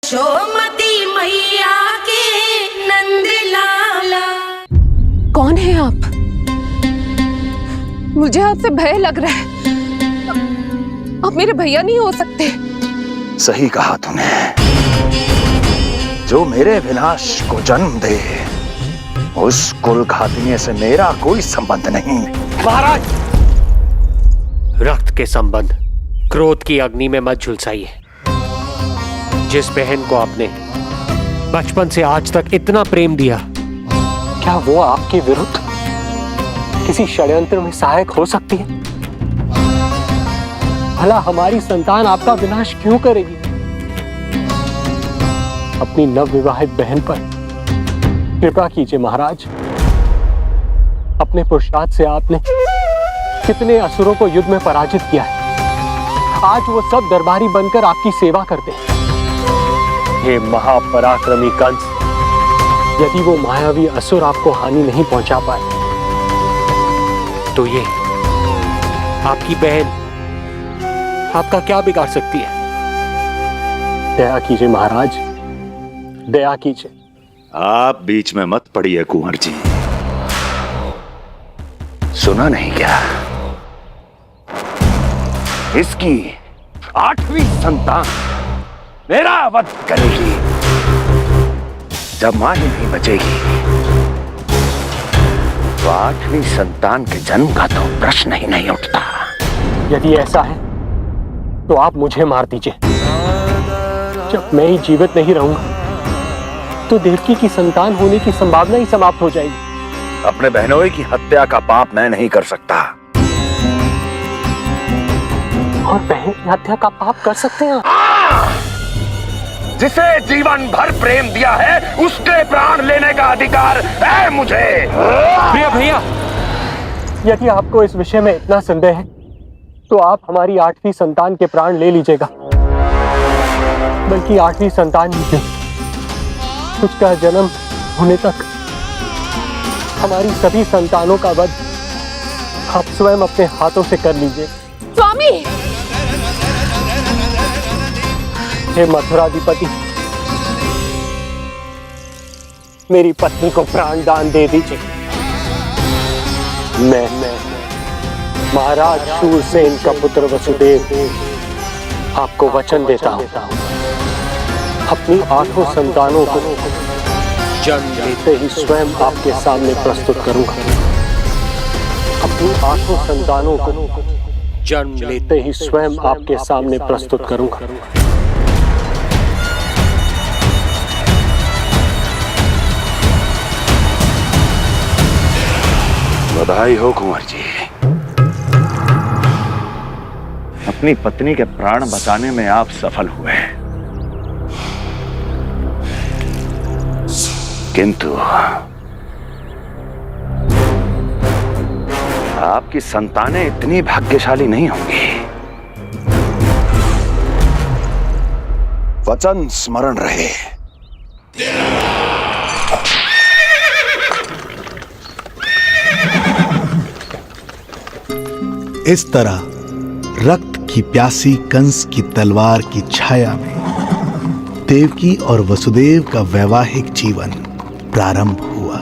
यशोमती मैया के नंद लाला। कौन है आप? मुझे आपसे भय लग रहा है। आप मेरे भैया नहीं हो सकते। सही कहा तूने। जो मेरे विनाश को जन्म दे उस कुल घातिनी से मेरा कोई संबंध नहीं। महाराज, रक्त के संबंध क्रोध की अग्नि में मत झुलसाइए। जिस बहन को आपने बचपन से आज तक इतना प्रेम दिया, क्या वो आपके विरुद्ध किसी षड्यंत्र में सहायक हो सकती है? भला हमारी संतान आपका विनाश क्यों करेगी? अपनी नवविवाहित बहन पर कृपा कीजिए महाराज। अपने पुरुषार्थ से आपने कितने असुरों को युद्ध में पराजित किया है। आज वो सब दरबारी बनकर आपकी सेवा करते हैं। हे महापराक्रमी कंस, यदि वो मायावी असुर आपको हानि नहीं पहुंचा पाए तो ये आपकी बहन आपका क्या बिगाड़ सकती है? दया कीजिए महाराज, दया कीजिए। आप बीच में मत पड़िए कुंवर जी। सुना नहीं क्या? इसकी 8वीं संतान मेरा वध करेगी। जब मां ही नहीं बचेगी तो 8वीं संतान के जन्म का तो प्रश्न ही नहीं उठता। यदि ऐसा है तो आप मुझे मार दीजिए। जब मैं ही जीवित नहीं रहूंगा तो देवकी की संतान होने की संभावना ही समाप्त हो जाएगी। अपने बहनोई की हत्या का पाप मैं नहीं कर सकता। और बहन की हत्या का पाप कर सकते हैं? जिसे जीवन भर प्रेम दिया है उसके प्राण लेने का अधिकार है मुझे। प्रिय भैया, यदि आपको इस विषय में इतना संदेह है तो आप हमारी 8वीं संतान के प्राण ले लीजिएगा। बल्कि 8वीं संतान ही क्यों, उसका जन्म होने तक हमारी सभी संतानों का वध आप स्वयं अपने हाथों से कर लीजिए। स्वामी! हे मथुराधिपति, मेरी पत्नी को प्राण दान दे दीजिए। मैं महाराज शूरसेन का पुत्र वसुदेव आपको वचन देता हूं, अपनी 8 संतानों को जन्म लेते ही स्वयं आपके सामने प्रस्तुत करूंगा। अपनी 8 संतानों को जन्म लेते ही स्वयं आपके सामने प्रस्तुत करूंगा। बधाई हो कुंवर जी। अपनी पत्नी के प्राण बचाने में आप सफल हुए, किंतु आपकी संतानें इतनी भाग्यशाली नहीं होंगी। वचन स्मरण रहे। इस तरह रक्त की प्यासी कंस की तलवार की छाया में देवकी और वसुदेव का वैवाहिक जीवन प्रारंभ हुआ।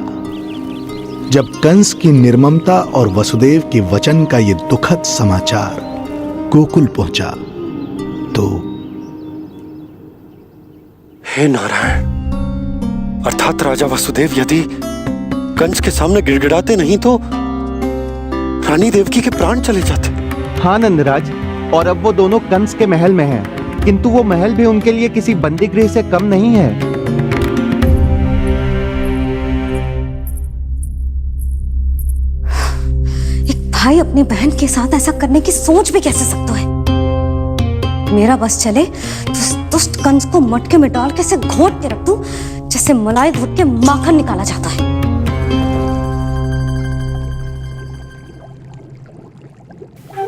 जब कंस की निर्ममता और वसुदेव के वचन का ये दुखद समाचार गोकुल पहुंचा तो हे नारायण, अर्थात राजा वसुदेव यदि कंस के सामने गिड़गिड़ाते नहीं तो रानी देवकी के प्राण चले जाते। हाँ नंदराज, और अब वो दोनों कंस के महल में हैं, किंतु वो महल भी उनके लिए किसी बंदीगृह से कम नहीं है। एक भाई अपनी बहन के साथ ऐसा करने की सोच भी कैसे सकता है? मेरा बस चले तो दुष्ट कंस को मटके में डाल के ऐसे घोट के रख दूं जैसे मलाई घोट के माखन निकाला जाता है।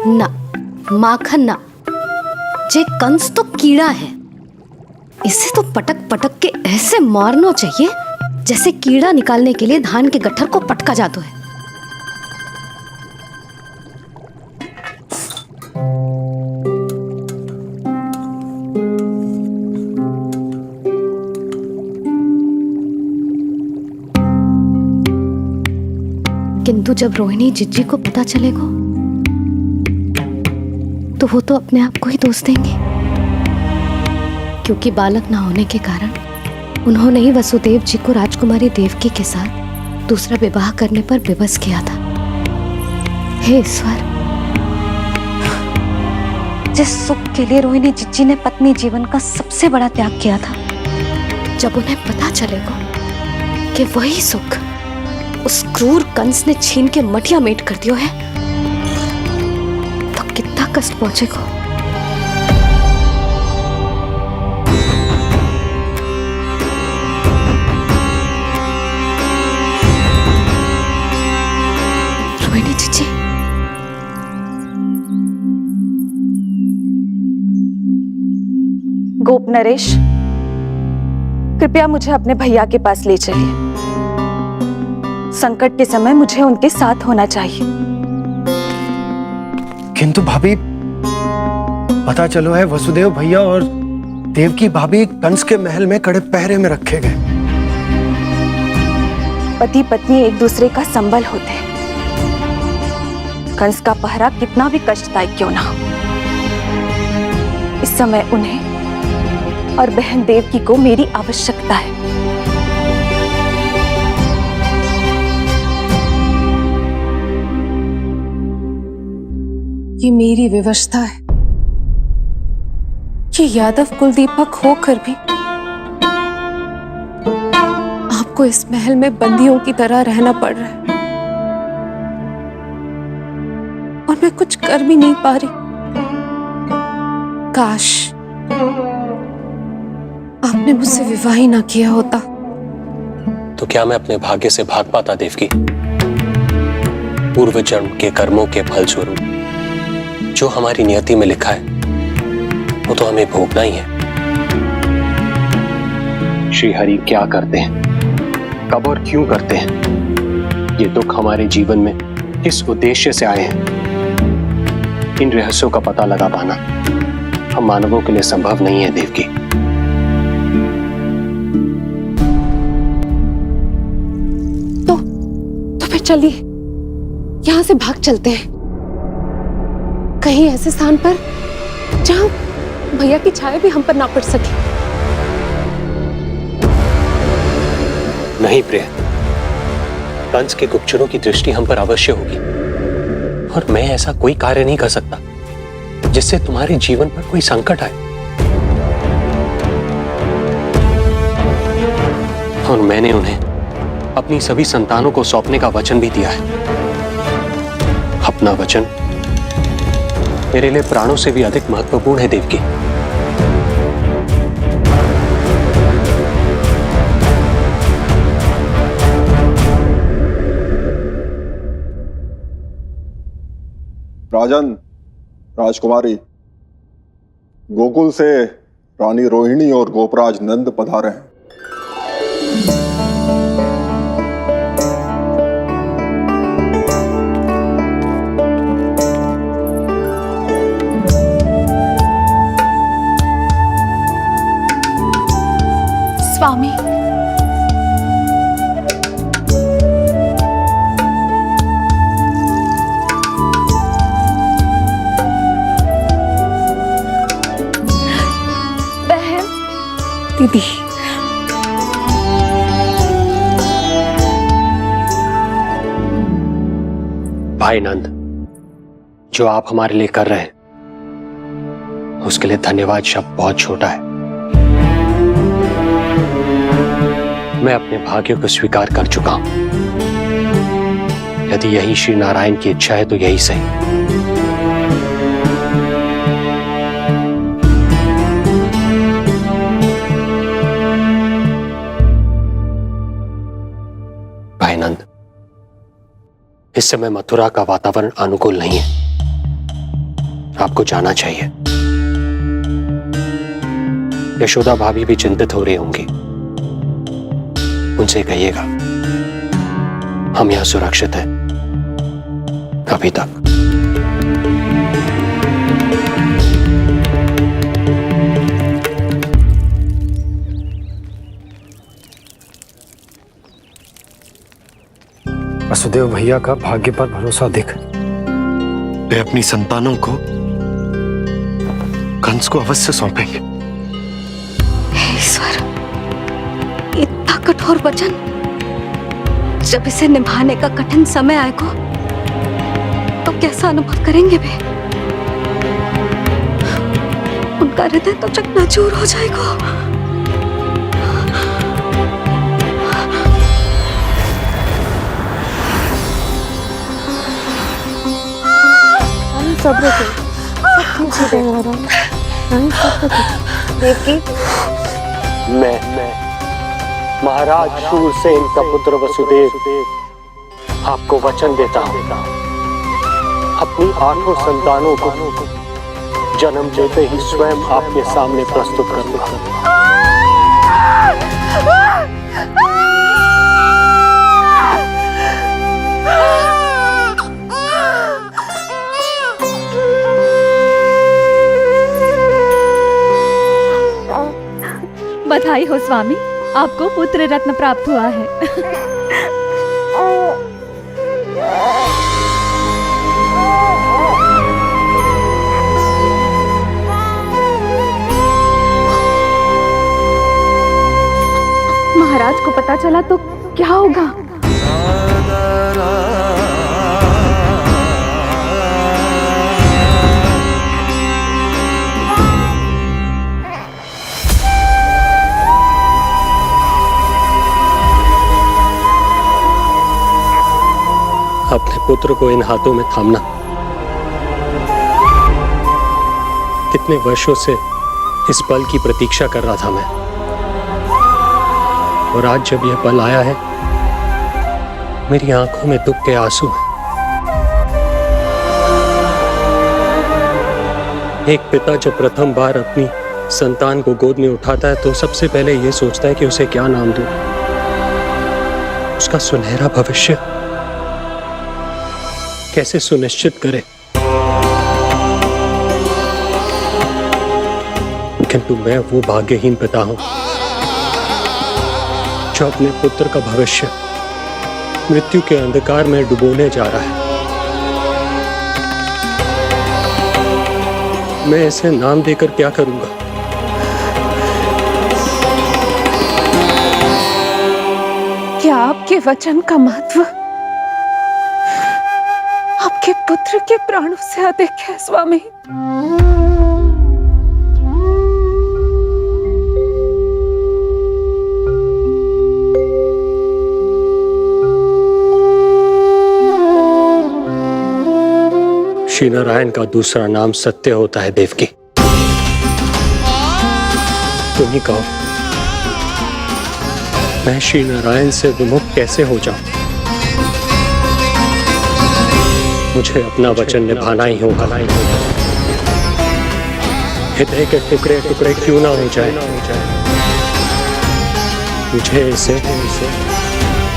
ना, माखन ना, जे कंस तो कीड़ा है। इसे तो पटक पटक के ऐसे मारना चाहिए जैसे कीड़ा निकालने के लिए धान के गट्ठर को पटका जाता है। किंतु जब रोहिणी जिज्जी को पता चलेगा तो वो तो अपने आप को ही दोष देंगे, क्योंकि बालक ना होने के कारण उन्होंने ही वसुदेव जी को राजकुमारी देवकी के साथ दूसरा विवाह करने पर विवश किया था। हे ईश्वर, जिस सुख के लिए रोहिणी जिज्जी ने पत्नी जीवन का सबसे बड़ा त्याग किया था, जब उन्हें पता चलेगा कि वही सुख उस क्रूर कंस ने छीन के मटिया मेट कर दिया है, तो कितना कष्ट पहुंचेगा। रोहिणी जीजी, गोप नरेश, कृपया मुझे अपने भैया के पास ले चलिए। संकट के समय मुझे उनके साथ होना चाहिए। किंतु भाभी, पता चलो है वसुदेव भैया और देवकी भाभी कंस के महल में कड़े पहरे में रखे गए। पति पत्नी एक दूसरे का संबल होते हैं। कंस का पहरा कितना भी कष्टदायक क्यों ना हो, इस समय उन्हें और बहन देवकी को मेरी आवश्यकता है। ये मेरी विवशता है कि यादव कुलदीपक होकर भी आपको इस महल में बंदियों की तरह रहना पड़ रहा है, और मैं कुछ कर भी नहीं पा रही। काश आपने मुझसे विवाह ही ना किया होता। तो क्या मैं अपने भाग्य से भाग पाता देवकी? पूर्व जन्म के कर्मों के फल स्वरूप जो हमारी नियति में लिखा है वो तो हमें भोगना ही है। श्री हरि क्या करते हैं, कब और क्यों करते हैं, ये दुख हमारे जीवन में किस उद्देश्य से आए हैं, इन रहस्यों का पता लगा पाना हम मानवों के लिए संभव नहीं है देवकी। तो फिर चलिए यहां से भाग चलते हैं, कहीं ऐसे स्थान पर जहां भैया की छाया भी हम पर ना पड़ सके। नहीं प्रिय, कंस के गुप्तचरों की दृष्टि हम पर अवश्य होगी, और मैं ऐसा कोई कार्य नहीं कर सकता जिससे तुम्हारे जीवन पर कोई संकट आए। और मैंने उन्हें अपनी सभी संतानों को सौंपने का वचन भी दिया है। अपना वचन मेरे लिए प्राणों से भी अधिक महत्वपूर्ण है देवकी। राजन, राजकुमारी, गोकुल से रानी रोहिणी और गोपराज नंद पधारे हैं। स्वामी, बहन, दीदी, भाई नंद, जो आप हमारे लिए कर रहे हैं उसके लिए धन्यवाद शब्द बहुत छोटा है। मैं अपने भाग्य को स्वीकार कर चुका हूं। यदि यही श्री नारायण की इच्छा है तो यही सही। भाई नंद, इस समय मथुरा का वातावरण अनुकूल नहीं है, आपको जाना चाहिए। यशोदा भाभी भी चिंतित हो रही होंगी, उनसे कहिएगा हम यहां सुरक्षित हैं अभी तक। वसुदेव भैया का भाग्य पर भरोसा देख वे अपनी संतानों को कंस को अवश्य सौंपेंगे। हे ईश्वर, इतना कठोर वचन, जब इसे निभाने का कठिन समय आएगा तो कैसा अनुभव करेंगे वे? उनका हृदय तो चकनाचूर हो जाएगा। सब्र से सब ठीक हो जाएगा। देवकी, मैं महाराज शूरसेन का पुत्र वसुदेव आपको वचन देता हूं, अपनी 8 संतानों को जन्म देते ही स्वयं आपके सामने प्रस्तुत करूंगा। बधाई हो स्वामी, आपको पुत्र रत्न प्राप्त हुआ है। महाराज को पता चला तो क्या होगा? अपने पुत्र को इन हाथों में थामना। कितने वर्षों से इस पल की प्रतीक्षा कर रहा था मैं, और आज जब यह पल आया है, मेरी आंखों में दुख के आंसू हैं। एक पिता जब प्रथम बार अपनी संतान को गोद में उठाता है तो सबसे पहले यह सोचता है कि उसे क्या नाम दूं, उसका सुनहरा भविष्य कैसे सुनिश्चित करे। किंतु मैं वो भाग्यहीन पिता हूं जो अपने पुत्र का भविष्य मृत्यु के अंधकार में डुबोने जा रहा है। मैं इसे नाम देकर क्या करूंगा? क्या आपके वचन का महत्व आपके पुत्र के प्राणों से अधिक है स्वामी? श्री नारायण का दूसरा नाम सत्य होता है देवकी। तुम ही कहो, मैं श्री नारायण से विमुख कैसे हो जाऊं? मुझे अपना वचन निभाना ही होगा। हृदय के टुकड़े टुकड़े क्यों ना हो जाए, मुझे इसे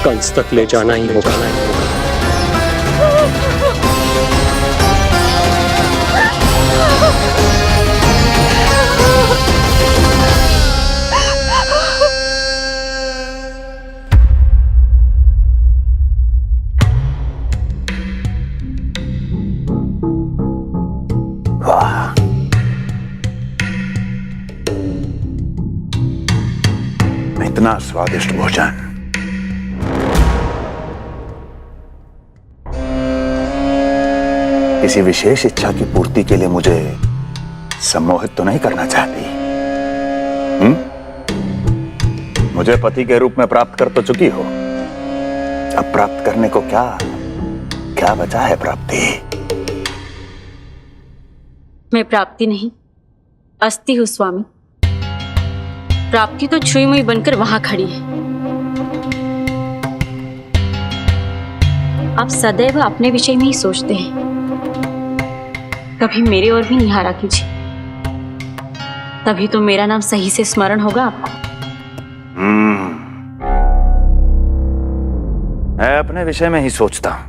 कंस तक ले जाना ही होगा। इतना स्वादिष्ट भोजन किसी विशेष इच्छा की पूर्ति के लिए मुझे सम्मोहित तो नहीं करना चाहती? मुझे पति के रूप में प्राप्त कर तो चुकी हो, अब प्राप्त करने को क्या क्या बचा है प्राप्ति? मैं प्राप्ति नहीं, अस्थि हूँ स्वामी। प्राप्ति तो छुई मुई बनकर वहां खड़ी है। आप सदैव अपने विषय में ही सोचते हैं, कभी मेरे ओर भी निहारा कीजिए, तभी तो मेरा नाम सही से स्मरण होगा आपको। मैं अपने विषय में ही सोचता हूं,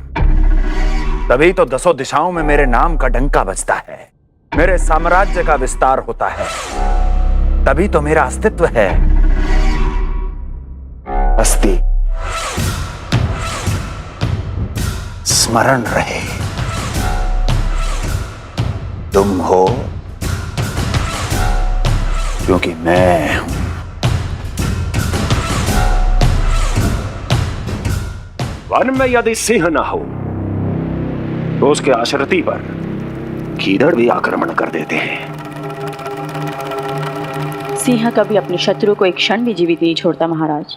तभी तो 10 दिशाओं में मेरे नाम का डंका बजता है, मेरे साम्राज्य का विस्तार होता है, तभी तो मेरा अस्तित्व है। अस्थि स्मरण रहे, तुम हो क्योंकि मैं हूं। वन में यदि सिंह न हो तो उसके आश्रिति पर गीदड़ भी आक्रमण कर देते हैं। सिंह कभी अपने शत्रु को एक क्षण भी जीवित नहीं छोड़ता महाराज।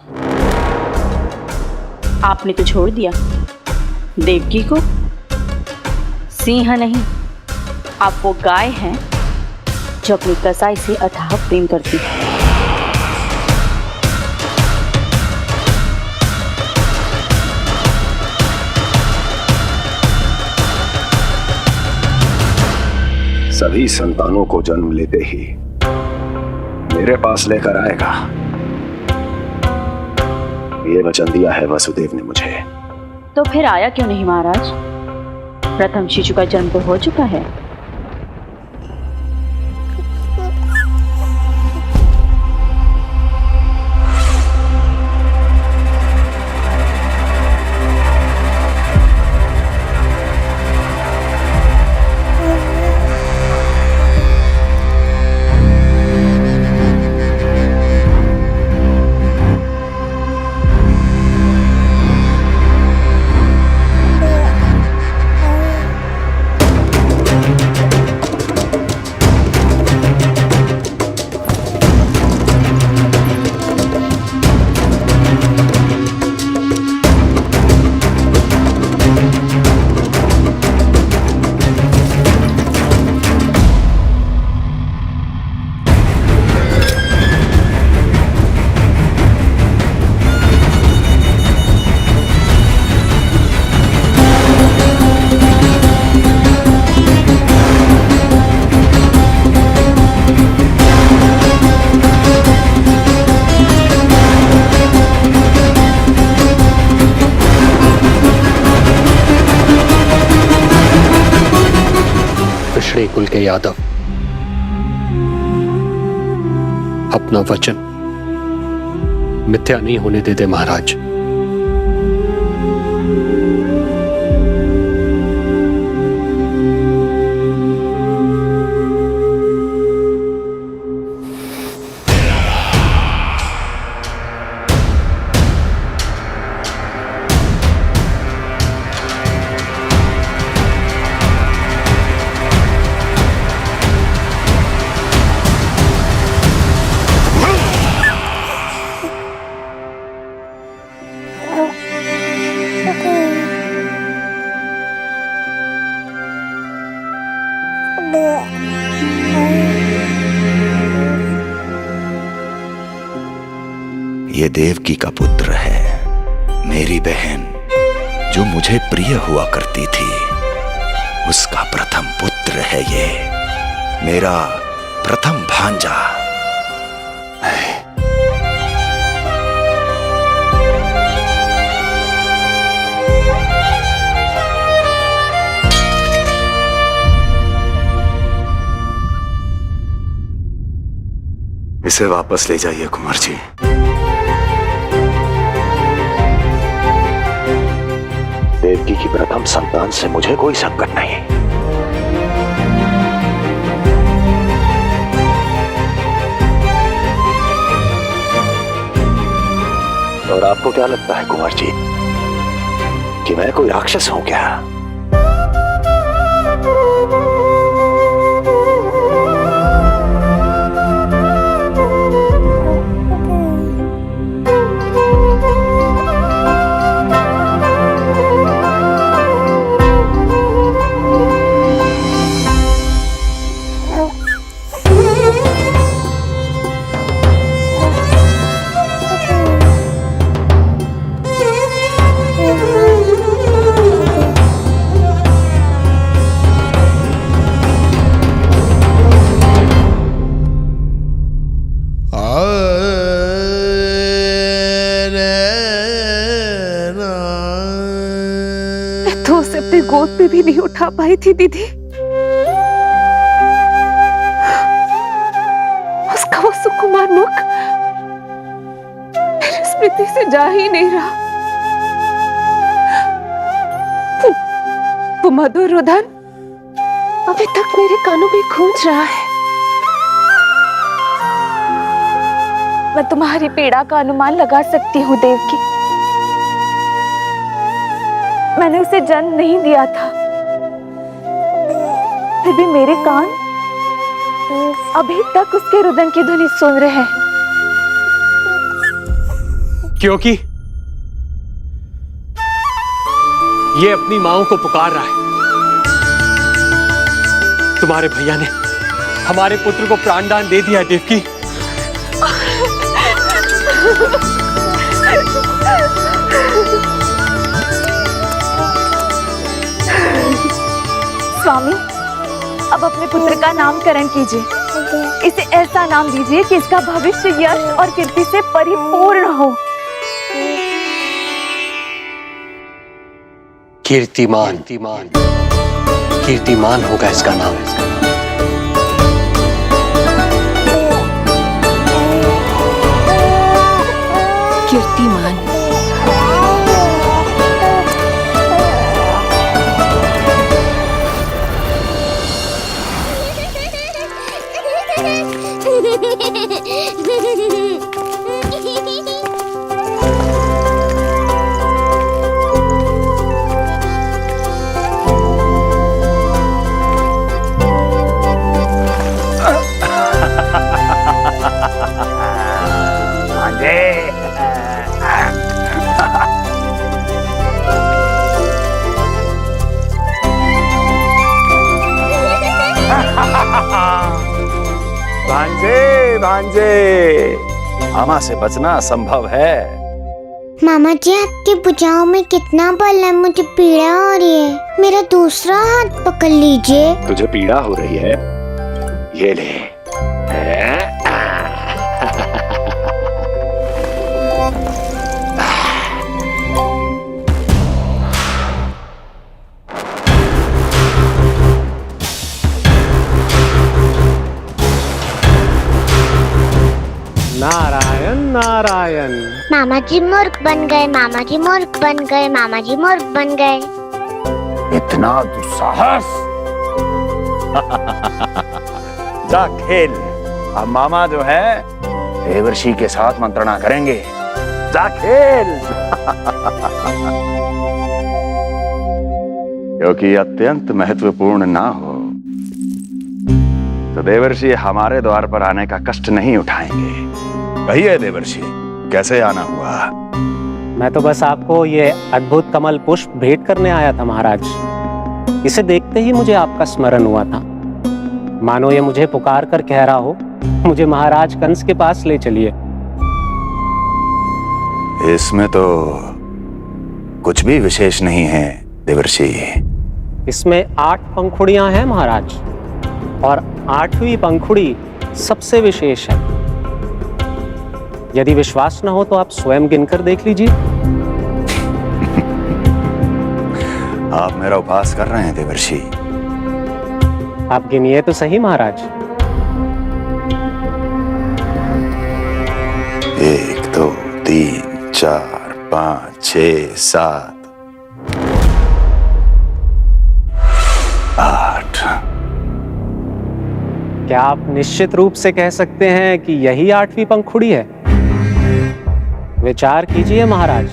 आपने तो छोड़ दिया देवकी को। सिंह नहीं, आप वो गाय हैं जो अपनी कसाई से अथाह प्रेम करती है। सभी संतानों को जन्म लेते ही मेरे पास लेकर आएगा, ये वचन दिया है वसुदेव ने मुझे। तो फिर आया क्यों नहीं महाराज? प्रथम शिशु का जन्म तो हो चुका है। पिछड़े कुल के यादव अपना वचन मिथ्या नहीं होने देते महाराज। ये देवकी का पुत्र है, मेरी बहन जो मुझे प्रिय हुआ करती थी, उसका प्रथम पुत्र है ये, मेरा प्रथम भांजा। इसे वापस ले जाइए कुंवर जी। देवकी की प्रथम संतान से मुझे कोई संकट नहीं। और आपको क्या लगता है कुंवर जी कि मैं कोई राक्षस हूं क्या? तो उसे अपनी गोद पे भी नहीं उठा पाई थी दीदी। उसका वो सुकुमार मुख मेरी स्मृति से जा ही नहीं रहा। वो मधुर रुदन अभी तक मेरे कानों में गूंज रहा है। मैं तुम्हारी पीड़ा का अनुमान लगा सकती हूँ देवकी। मैंने उसे जन्म नहीं दिया था, फिर भी मेरे कान अभी तक उसके रुदन की ध्वनि सुन रहे हैं। क्योंकि ये अपनी माओ को पुकार रहा है। तुम्हारे भैया ने हमारे पुत्र को प्राणदान दे दिया देवकी। स्वामी, अब अपने पुत्र का नामकरण कीजिए। इसे ऐसा नाम दीजिए कि इसका भविष्य यश और कीर्ति से परिपूर्ण हो। कीर्तिमान कीर्तिमान होगा इसका नाम। कीर्तिमान। भांजे भांजे, मामा से बचना असंभव है। मामा जी, आपकी भुजाओं में कितना बल है, मुझे पीड़ा हो रही है। मेरा दूसरा हाथ पकड़ लीजिए। तुझे पीड़ा हो रही है? ये ले। नारायण नारायण। मामा जी मूर्ख बन गए, मामा जी मूर्ख बन गए, मामा जी मूर्ख बन गए। इतना दुस्साहस! जा खेल। अब मामा जो है देवर्षि के साथ मंत्रणा करेंगे। जा खेल। क्योंकि अत्यंत महत्वपूर्ण ना हो तो देवर्षि हमारे द्वार पर आने का कष्ट नहीं उठाएंगे। कहिए देवर्षि, कैसे आना हुआ? मैं तो बस आपको ये अद्भुत कमल पुष्प भेंट करने आया था महाराज। इसे देखते ही मुझे आपका स्मरण हुआ था। मानो ये मुझे पुकार कर कह रहा हो, मुझे महाराज कंस के पास ले चलिए। इसमें तो कुछ भी विशेष नहीं है देवर्षि। इसमें 8 पंखुड़ियां हैं महाराज, और 8वीं पंखुड़ी सबसे विशेष है। यदि विश्वास न हो तो आप स्वयं गिनकर देख लीजिए। आप मेरा उपहास कर रहे हैं देवर्षि। आप गिनिए तो सही महाराज। 1 2 3 4 5 6 7 8। क्या आप निश्चित रूप से कह सकते हैं कि यही 8वीं पंखुड़ी है? विचार कीजिए महाराज।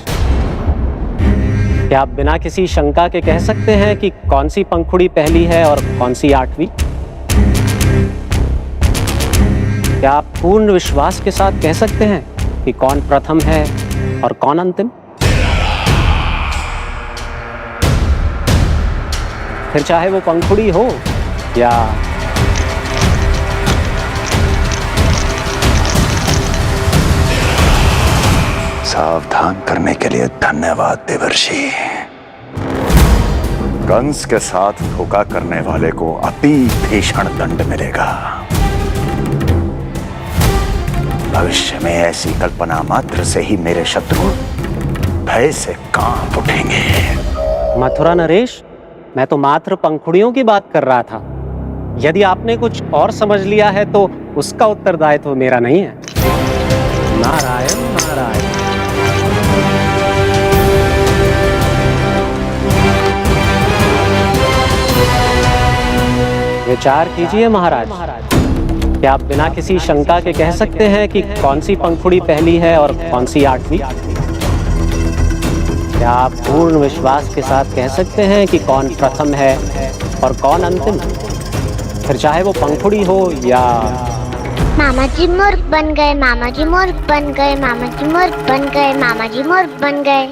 क्या आप बिना किसी शंका के कह सकते हैं कि कौन सी पंखुड़ी पहली है और कौन सी 8वीं? क्या आप पूर्ण विश्वास के साथ कह सकते हैं कि कौन प्रथम है और कौन अंतिम? फिर चाहे वो पंखुड़ी हो या सावधान करने के लिए धन्यवाद देवर्षि। कंस के साथ धोखा करने वाले को अति भीषण दंड मिलेगा। भविष्य में ऐसी कल्पना मात्र से ही मेरे शत्रु भय से कांप उठेंगे। मथुरा नरेश, मैं तो मात्र पंखुड़ियों की बात कर रहा था। यदि आपने कुछ और समझ लिया है तो उसका उत्तरदायित्व मेरा नहीं है। नारायण नारायण। विचार कीजिए महाराज। क्या आप बिना किसी शंका के कह सकते हैं कि कौन सी पंखुड़ी पहली है और कौन सी आठवीं? क्या आप पूर्ण विश्वास के साथ कह सकते हैं कि कौन प्रथम है और कौन अंतिम? फिर चाहे वो पंखुड़ी हो या... मामा जी मूर्ख बन गए, मामा जी मूर्ख बन गए, मामा जी मूर्ख बन गए, मामा जी मूर्ख बन गए।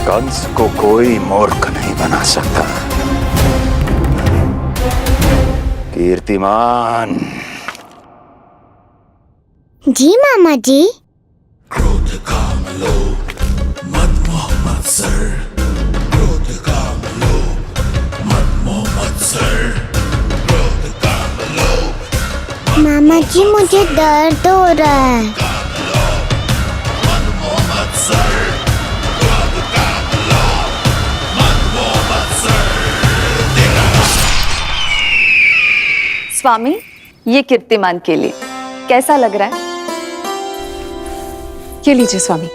कंस को कोई मूर्ख नहीं बना सकता। कीर्तिमान। जी मामा जी। क्रोध काम लोभ मद मोह मत्सर, क्रोध काम लोभ मद मोह मत्सर, क्रोध काम लोभ। मामा जी मुझे दर्द हो रहा है। स्वामी, ये कीर्तिमान के लिए कैसा लग रहा है? ये लीजिए स्वामी।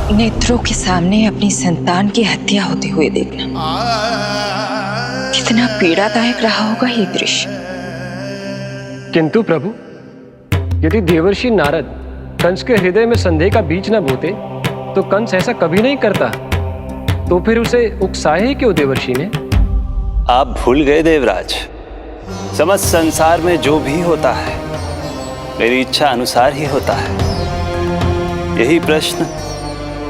नेत्रों के सामने अपनी संतान की हत्या होते हुए देखना कितना पीड़ादायक रहा होगा ये दृश्य। किंतु प्रभु, यदि देवर्षि नारद कंस के हृदय में संदेह का बीज न बोते तो कंस ऐसा कभी नहीं करता। तो फिर उसे उकसाए ही क्यों देवर्षि ने? आप भूल गए देवराज, समस्त संसार में जो भी होता है मेरी इच्छा अनुसार ही होता है। यही प्रश्न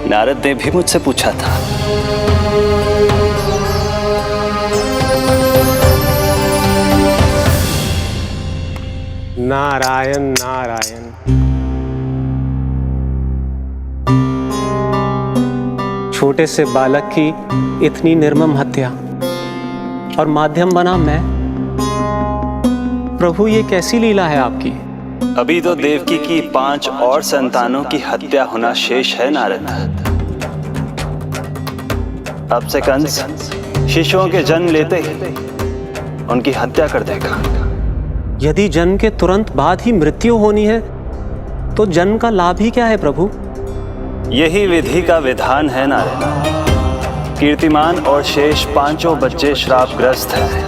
नारद ने भी मुझसे पूछा था। नारायण नारायण। छोटे से बालक की इतनी निर्मम हत्या और माध्यम बना मैं। प्रभु, ये कैसी लीला है आपकी? अभी तो देवकी की 5 और संतानों की हत्या होना शेष है नारद। अब से कंस शिशुओं के जन्म लेते ही उनकी हत्या कर देगा। यदि जन्म के तुरंत बाद ही मृत्यु होनी है तो जन्म का लाभ ही क्या है प्रभु? यही विधि का विधान है नारद। कीर्तिमान और शेष 5 बच्चे श्रापग्रस्त हैं।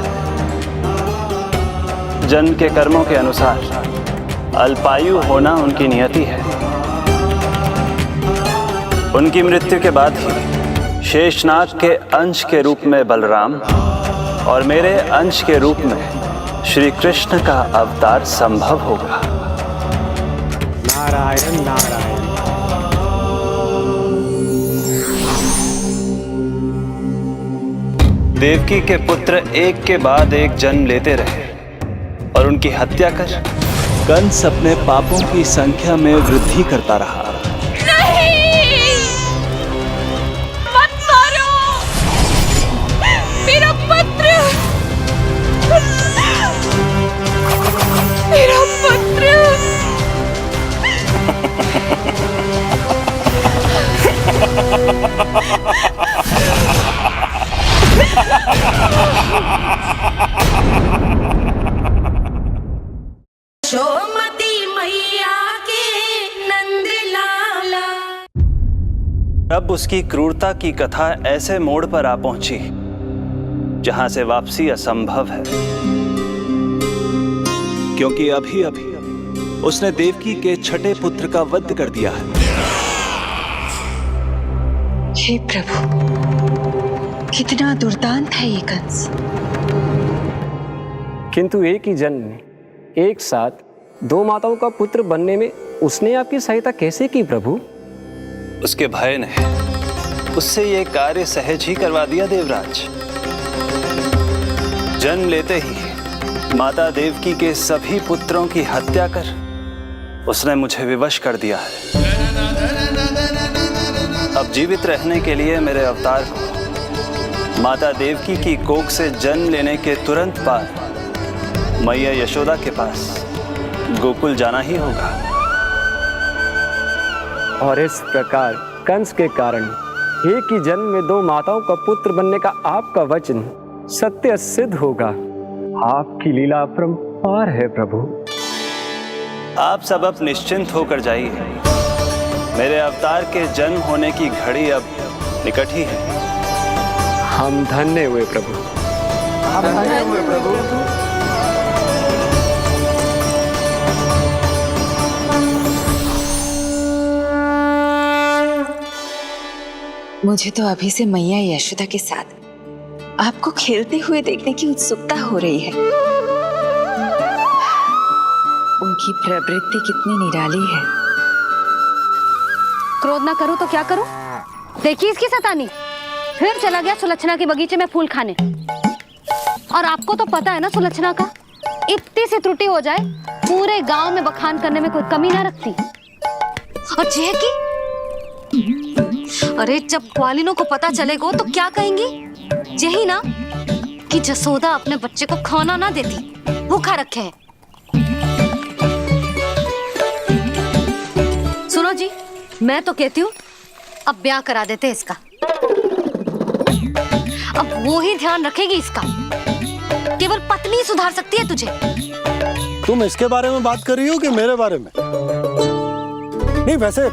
जन्म के कर्मों के अनुसार अल्पायु होना उनकी नियति है। उनकी मृत्यु के बाद ही शेषनाग के अंश के रूप में बलराम और मेरे अंश के रूप में श्री कृष्ण का अवतार संभव होगा। नारायण नारायण। देवकी के पुत्र एक के बाद एक जन्म लेते रहे और उनकी हत्या कर कंस अपने पापों की संख्या में वृद्धि करता रहा। नहीं! मत मारो! मेरा पुत्र! मेरा पुत्र! अब उसकी क्रूरता की कथा ऐसे मोड़ पर आ पहुंची जहां से वापसी असंभव है, क्योंकि अभी अभी उसने देवकी के छठे पुत्र का वध कर दिया है। हे प्रभु, कितना दुर्दांत है ये कंस। किंतु एक ही जन्म में एक साथ 2 माताओं का पुत्र बनने में उसने आपकी सहायता कैसे की प्रभु? उसके भय ने उससे ये कार्य सहज ही करवा दिया देवराज। जन्म लेते ही माता देवकी के सभी पुत्रों की हत्या कर उसने मुझे विवश कर दिया है। अब जीवित रहने के लिए मेरे अवतार को माता देवकी की कोख से जन्म लेने के तुरंत बाद मैया यशोदा के पास गोकुल जाना ही होगा। और इस प्रकार कंस के कारण एक ही जन्म में दो माताओं का पुत्र बनने का आपका वचन सत्य सिद्ध होगा। आपकी लीला अपरंपार है प्रभु। आप सब अब निश्चिंत होकर जाइए। मेरे अवतार के जन्म होने की घड़ी अब निकट ही है। हम धन्य हुए प्रभु। हम धन्य हुए प्रभु। मुझे तो अभी से मैया यशोदा के साथ आपको खेलते हुए देखने की उत्सुकता हो रही है। उनकी प्रवृत्ति कितनी निराली है। क्रोध ना करूं तो क्या करूं? देखिए इसकी शैतानी, फिर चला गया सुलक्षणा के बगीचे में फूल खाने। और आपको तो पता है ना सुलक्षणा का, इतनी सी त्रुटि हो जाए पूरे गांव में बखान करने में कोई कमी ना रखती। और जे की अरे जब ग्वालिनों को पता चलेगा तो क्या कहेंगी? यही ना कि जसोदा अपने बच्चे को खाना ना देती, भूखा रखे है। सुनो जी, मैं तो कहती हूँ अब ब्याह करा देते इसका। अब वो ही ध्यान रखेगी इसका। केवल पत्नी सुधार सकती है तुझे। तुम इसके बारे में बात कर रही हो कि मेरे बारे में? नहीं, वैसे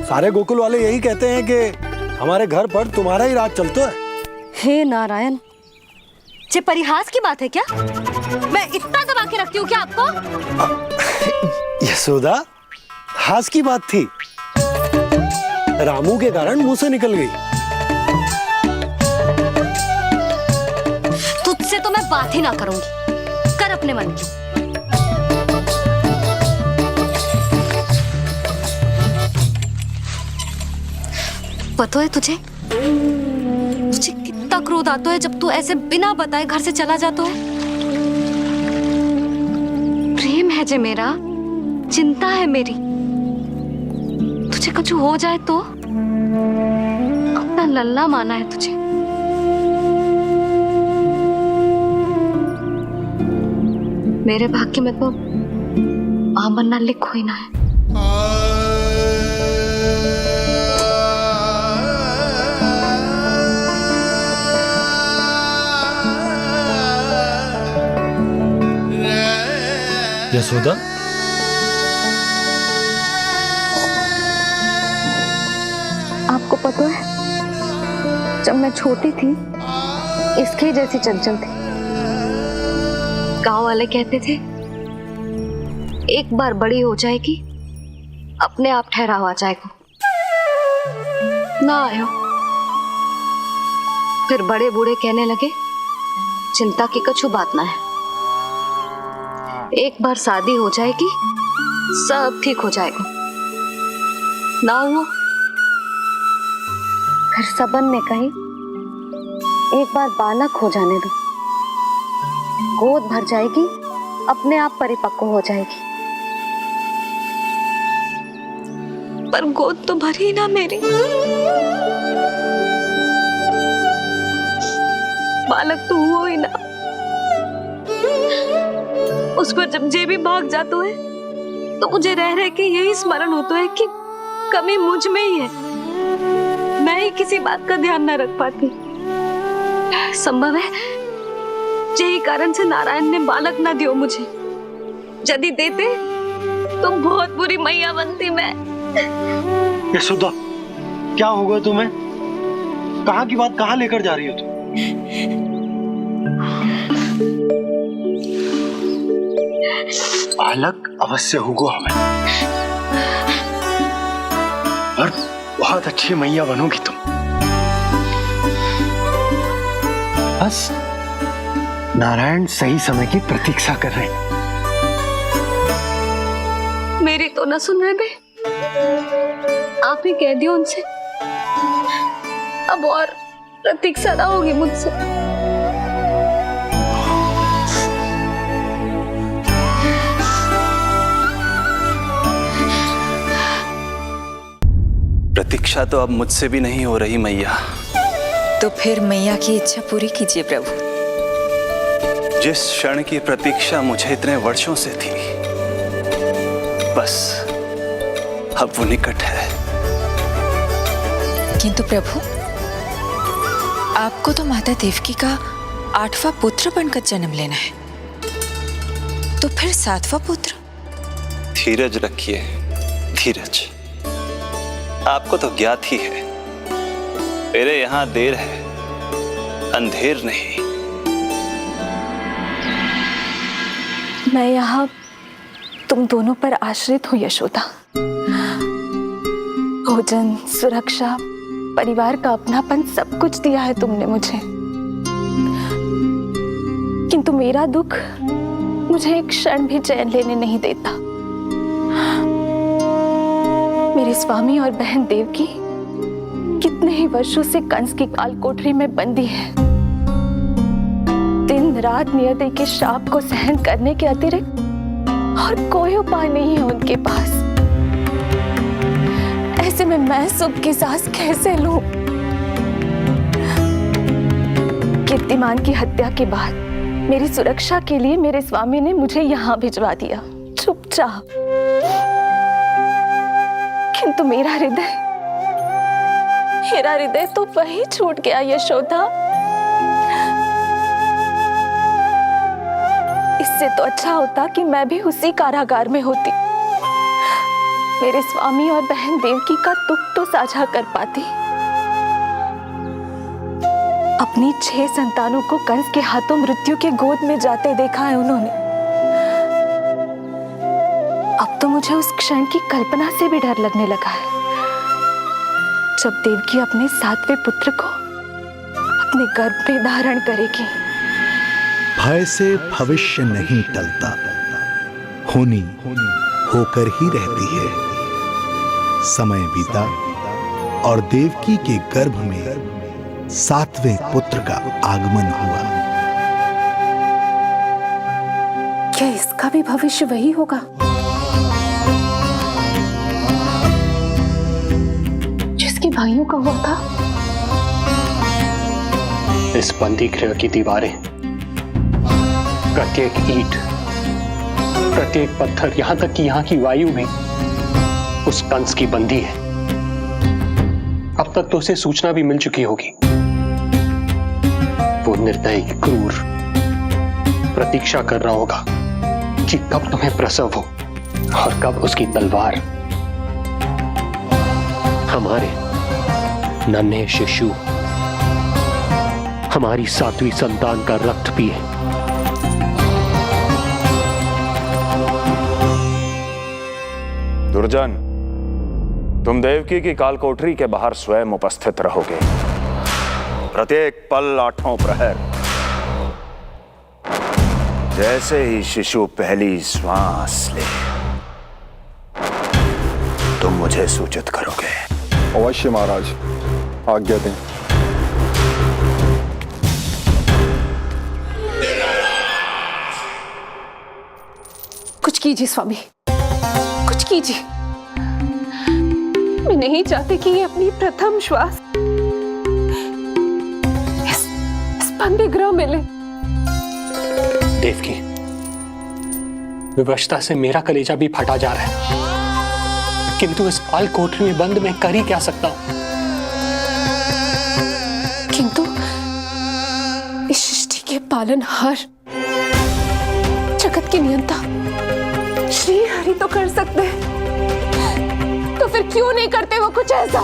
सारे गोकुल वाले यही कहते हैं कि हमारे घर पर तुम्हारा ही राज चलता है। हे नारायण, ये परिहास की बात है क्या? मैं इतना दबा के रखती हूँ क्या आपको? यशोदा, हास की बात थी। रामू के कारण मुंह से निकल गई। तुझसे तो मैं बात ही ना करूंगी। कर अपने मन की। पता है तुझे कितना क्रोध आता है जब तू ऐसे बिना बताए घर से चला जाता है। प्रेम है जे मेरा, चिंता है मेरी। तुझे कुछ हो जाए तो अपना लल्ला माना है तुझे। मेरे भाग्य में तो आमन्ना लिखो ही ना है। यशोदा, आपको पता है जब मैं छोटी थी इसके जैसी चंचल थी। गांव वाले कहते थे एक बार बड़ी हो जाएगी अपने आप ठहराव आ जाएगा। ना आयो। फिर बड़े बूढ़े कहने लगे चिंता की कछु बात ना है, एक बार शादी हो जाएगी सब ठीक हो जाएगा। ना हुआ। फिर सबन ने कही एक बार बालक हो जाने दो, गोद भर जाएगी अपने आप परिपक्व हो जाएगी। पर गोद तो भरी ना मेरी। बालक तो हुआ ही ना। उस पर जब जे भी भाग जाता है तो मुझे रह रह के यही स्मरण होता है कि कमी मुझ में ही है। मैं ही किसी बात का ध्यान न रख पाती। संभव है यही कारण से नारायण ने बालक ना दियो मुझे। यदि देते तो बहुत बुरी मैया बनती मैं। यशोदा, क्या होगा तुम्हें? कहाँ की बात कहाँ लेकर जा रही हो तुम? बालक अवश्य होगा हमें, और बहुत अच्छी मैया बनोगी तुम। बस नारायण सही समय की प्रतीक्षा कर रहे हैं। मेरी तो ना सुन रहे बे। आप ही कह दियो उनसे, अब और प्रतीक्षा ना होगी मुझसे। प्रतीक्षा प्रतीक्षा तो अब मुझसे भी नहीं हो रही मैया। तो फिर मैया की इच्छा पूरी कीजिए प्रभु। जिस क्षण की प्रतीक्षा मुझे इतने वर्षों से थी, बस अब वो निकट है। किंतु प्रभु, आपको तो माता देवकी का 8वां पुत्र बनकर जन्म लेना है, तो फिर 7वां पुत्र? धीरज रखिए, धीरज। आपको तो ज्ञात ही है, मेरे यहाँ देर है, अंधेर नहीं। मैं यहाँ तुम दोनों पर आश्रित हूँ यशोदा। भोजन, सुरक्षा, परिवार का अपनापन सब कुछ दिया है तुमने मुझे, किंतु मेरा दुख मुझे एक क्षण भी चैन लेने नहीं देता। मेरे स्वामी और बहन देवकी कितने ही वर्षों से कंस की काल कोठरी में बंदी है। दिन रात नियति के शाप को सहन करने के अतिरिक्त और कोई उपाय नहीं है उनके पास। ऐसे में मैं सुख की सांस कैसे लूं? कीर्तिमान की हत्या के बाद मेरी सुरक्षा के लिए मेरे स्वामी ने मुझे यहाँ भिजवा दिया, चुपचाप। किंतु मेरा हृदय तो वही छूट गया यशोदा। इससे तो अच्छा होता कि मैं भी उसी कारागार में होती, मेरे स्वामी और बहन देवकी का दुख तो साझा कर पाती। अपनी 6 संतानों को कंस के हाथों मृत्यु के गोद में जाते देखा है उन्होंने। अब तो मुझे उस क्षण की कल्पना से भी डर लगने लगा है, जब देवकी अपने 7वें पुत्र को अपने गर्भ में धारण करेगी। भय से भविष्य नहीं टलता, होनी होकर ही रहती है। समय बीता और देवकी के गर्भ में 7वें पुत्र का आगमन हुआ। क्या इसका भी भविष्य वही होगा जिसके भाइयों का हुआ था? इस बंदी गृह की दीवारें, प्रत्येक ईंट, प्रत्येक पत्थर, यहां तक कि यहां की वायु भी उस कंस की बंदी है। अब तक तो उसे सूचना भी मिल चुकी होगी। वो निर्दयी, क्रूर प्रतीक्षा कर रहा होगा कि कब तुम्हें प्रसव हो और कब उसकी तलवार हमारे नन्हे शिशु, हमारी 7वीं संतान का रक्त पिए। दुर्जन, तुम देवकी की कालकोठरी के बाहर स्वयं उपस्थित रहोगे, प्रत्येक पल 8वां प्रहर। जैसे ही शिशु पहली श्वास ले, तुम मुझे सूचित करोगे। अवश्य महाराज, आज्ञा दें। कुछ कीजिए स्वामी, कुछ कीजिए। मैं नहीं चाहती कि ये अपनी प्रथम श्वास इस बंदी गृह में ले। देवकी, विवशता से मेरा कलेजा भी फटा जा रहा है, किंतु इस काल कोठरी में बंद मैं कर ही क्या सकता हूं? किंतु इस सृष्टि के पालनहार, जगत के नियंता श्री हरि तो कर सकते हैं, तो फिर क्यों नहीं करते वो कुछ ऐसा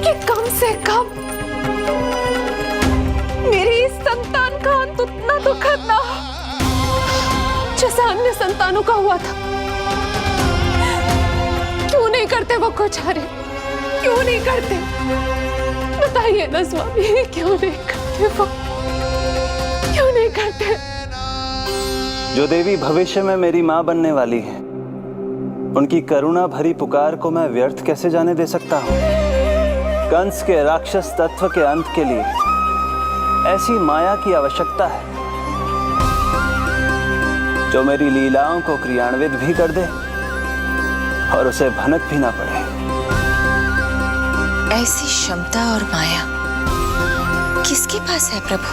कि कम से कम मेरी इस संतान का अंत उतना दुखद ना हो जैसा अन्य संतानों का हुआ था। क्यों नहीं करते वो कुछ? हरे क्यों नहीं करते? बताइए ना स्वामी, क्यों नहीं करते वो? क्यों नहीं करते? जो देवी भविष्य में मेरी मां बनने वाली है, उनकी करुणा भरी पुकार को मैं व्यर्थ कैसे जाने दे सकता हूं? कंस के राक्षस तत्व के अंत के लिए ऐसी माया की आवश्यकता है जो मेरी लीलाओं को क्रियान्वित भी कर दे और उसे भनक भी ना पड़े। ऐसी क्षमता और माया किसके पास है प्रभु?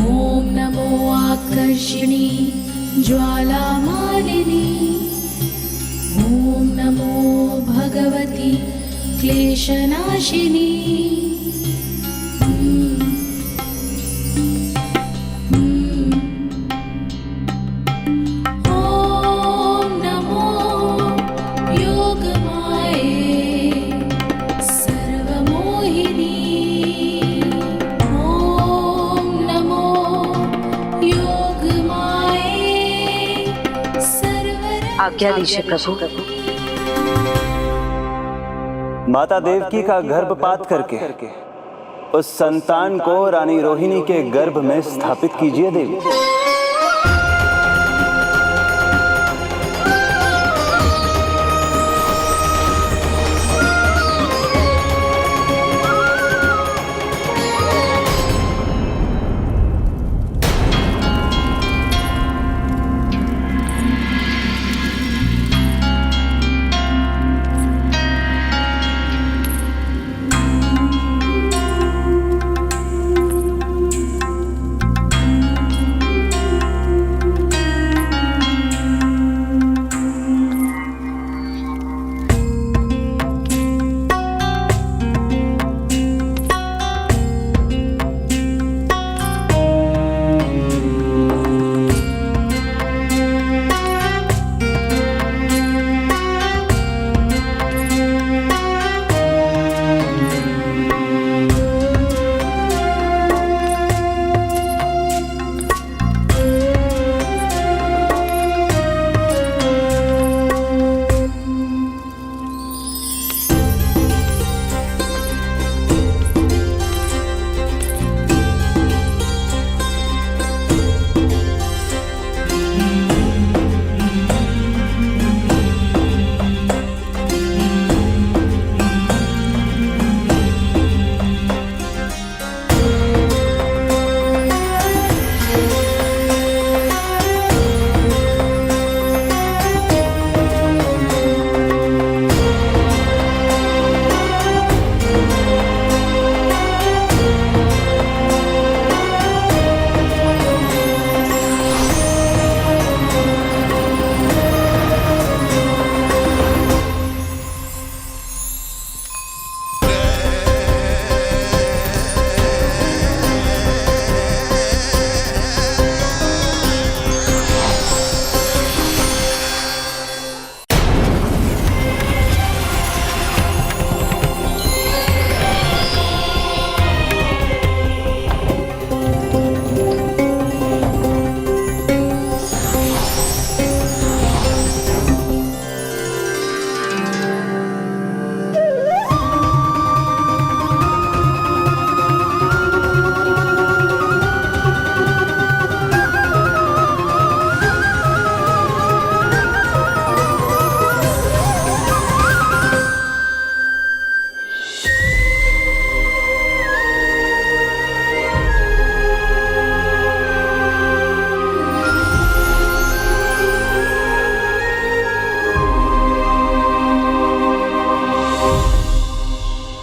ओम नमो आकर्षणी ज्वाला मालिनी, ओम नमो भगवती क्लेशनाशिनी। ओम नमो योगमाये सर्वमोहिनी। ओम नमो योगमाये सर्वर। आज्ञा दीजिए प्रभु। माता देवकी का गर्भपात करके उस संतान को रानी रोहिणी के गर्भ में स्थापित कीजिए देवी।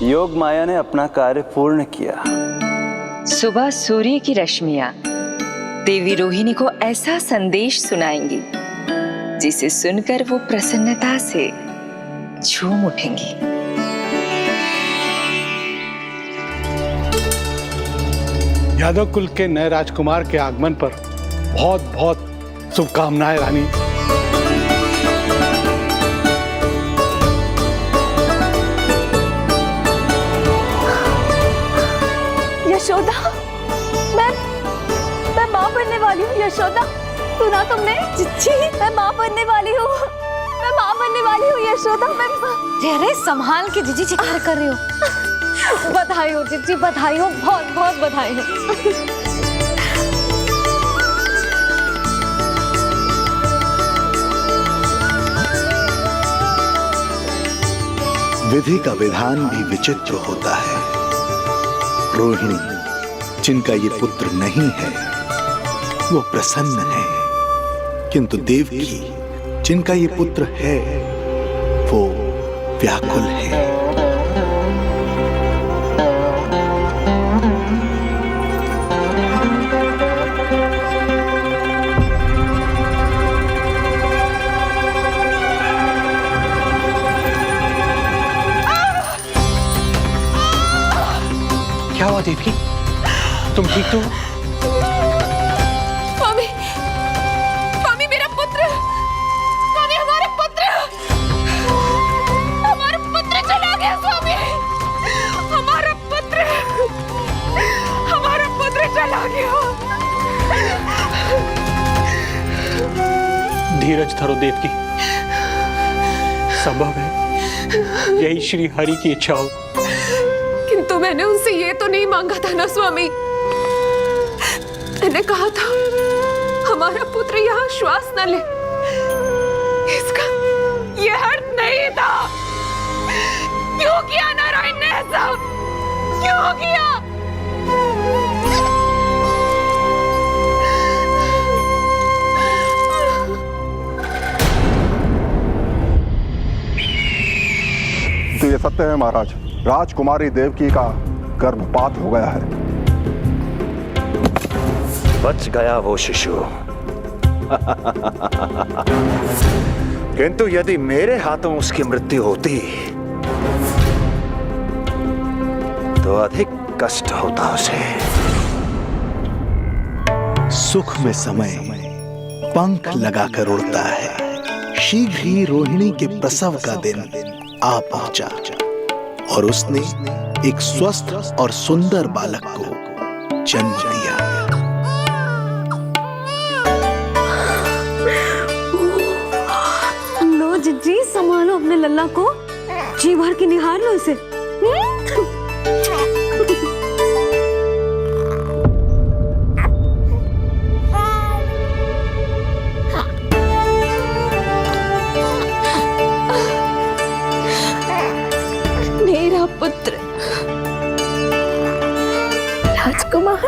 योग माया ने अपना कार्य पूर्ण किया। सुबह सूर्य की रश्मियां देवी रोहिणी को ऐसा संदेश सुनाएंगी जिसे सुनकर वो प्रसन्नता से झूम उठेंगी। यादव कुल के नए राजकुमार के आगमन पर बहुत बहुत शुभकामनाएं रानी। यशोदा, मैं माँ बनने वाली हूँ। यशोदा, सुना तुमने? चिच्ची, मैं माँ बनने वाली हूँ। मैं माँ बनने वाली हूँ यशोदा। मैं अरे संभाल के जीजी चिकार कर रही हो। बधाई हो चिच्ची, बधाई हो, बहुत बहुत बधाई हो। विधि का विधान भी विचित्र होता है। रोहिणी, जिनका ये पुत्र नहीं है, वो प्रसन्न है, किंतु देवकी, जिनका ये पुत्र है, वो व्याकुल है। क्या हुआ देवकी? तुम ठीक तो हो? स्वामी, स्वामी मेरा पुत्र, स्वामी हमारा पुत्र चला गया। स्वामी, हमारा पुत्र चला गया। धीरज धरो देवकी, संभव है यही श्री हरि की इच्छा हो। किंतु मैंने उनसे ये तो नहीं मांगा था ना स्वामी। मैंने कहा था हमारा पुत्र यहाँ श्वास न ले, इसका ये अर्थ नहीं था। क्यों किया नारायण ने ऐसा? क्यों किया? तो ये सत्य है महाराज, राजकुमारी देवकी का गर्भपात हो गया है। बच गया वो शिशु। किंतु यदि मेरे हाथों उसकी मृत्यु होती तो अधिक कष्ट होता उसे। सुख में समय पंख लगाकर उड़ता है। शीघ्र ही रोहिणी के प्रसव का दिन आ पहुंचा और उसने एक स्वस्थ और सुंदर बालक को जन्म दिया। लो जिज्जी, संभालो अपने लल्ला को, जी भर के निहार लो इसे। मेरा पुत्र राजकुमार।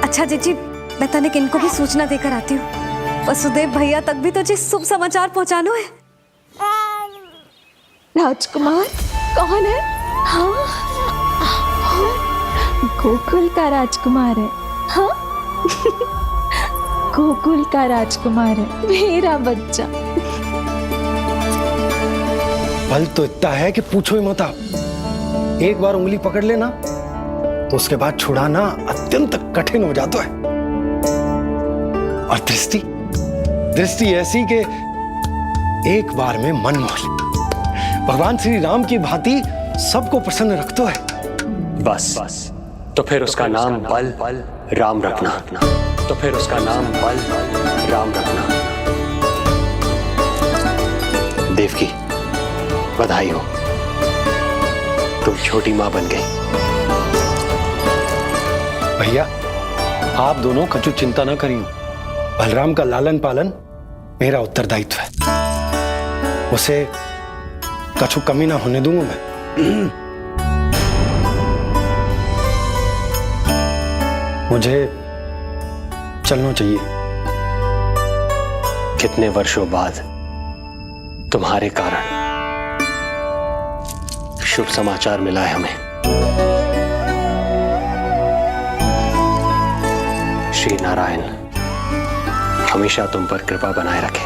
अच्छा जीजी, मैं तनिक इनको भी सूचना देकर आती हूँ। वसुदेव भैया तक भी तो जी शुभ समाचार पहुंचानो है। राजकुमार कौन है? हाँ, गोकुल का राजकुमार है। हाँ, गोकुल का राजकुमार है मेरा बच्चा। बल तो इतना है कि पूछो ही मत आप। एक बार उंगली पकड़ लेना तो उसके बाद छुड़ाना अत्यंत कठिन हो जाता है। और दृष्टि ऐसी कि एक बार में मन मोह ले। भगवान श्री राम की भांति सबको प्रसन्न रखतो है। बस तो फिर उसका नाम बल राम रखना। तो फिर उसका नाम बल राम रखना। देवकी, बधाई हो, तुम छोटी मां बन गई। भैया, आप दोनों कछु चिंता न करियो। बलराम का लालन पालन मेरा उत्तरदायित्व है। उसे कछु कमी ना होने दूंगा मैं। मुझे चलना चाहिए। कितने वर्षों बाद तुम्हारे कारण शुभ समाचार मिला है हमें। श्री नारायण हमेशा तुम पर कृपा बनाए रखे।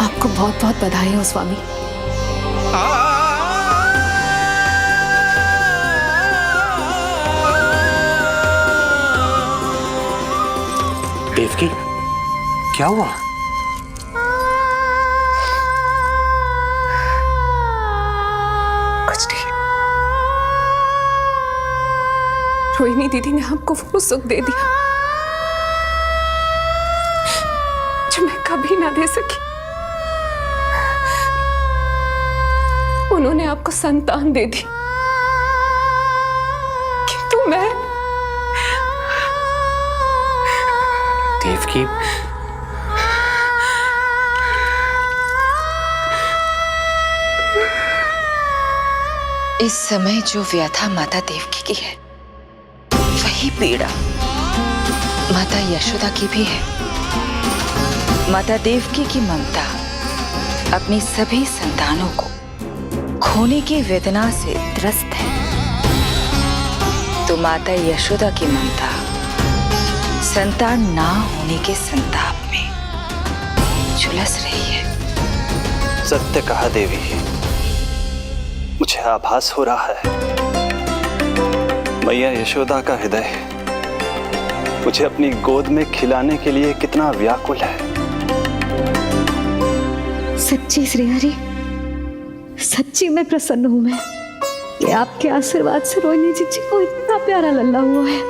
आपको बहुत बहुत बधाई हो स्वामी। देवकी, क्या हुआ? कुछ नहीं। रोहिणी दीदी ने आपको वो सुख दे दिया जो मैं कभी ना दे सकी। उन्होंने आपको संतान दे दी, किंतु मैं देवकी, इस समय जो व्यथा माता देवकी की है, वही पीड़ा माता यशोदा की भी है। माता देवकी की ममता अपनी सभी संतानों को खोने की वेदना से त्रस्त है, तो माता यशोदा की ममता संतान ना होने के संताप में झुलस रही है। सत्य कहा देवी, मुझे आभास हो रहा है मैया यशोदा का हृदय मुझे अपनी गोद में खिलाने के लिए कितना व्याकुल है। सच्ची श्रीहरि, सच्ची मैं प्रसन्न हूं मैं कि आपके आशीर्वाद से रोहिणी जी को इतना प्यारा लल्ला हुआ है।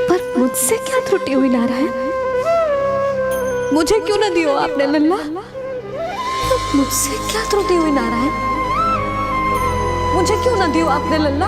पर मुझसे क्या त्रुटि हुई नारायण? मुझे क्यों न दियो आपने लल्ला? मुझसे क्या त्रुटि हुई नारायण? मुझे क्यों न दियो आपने लल्ला?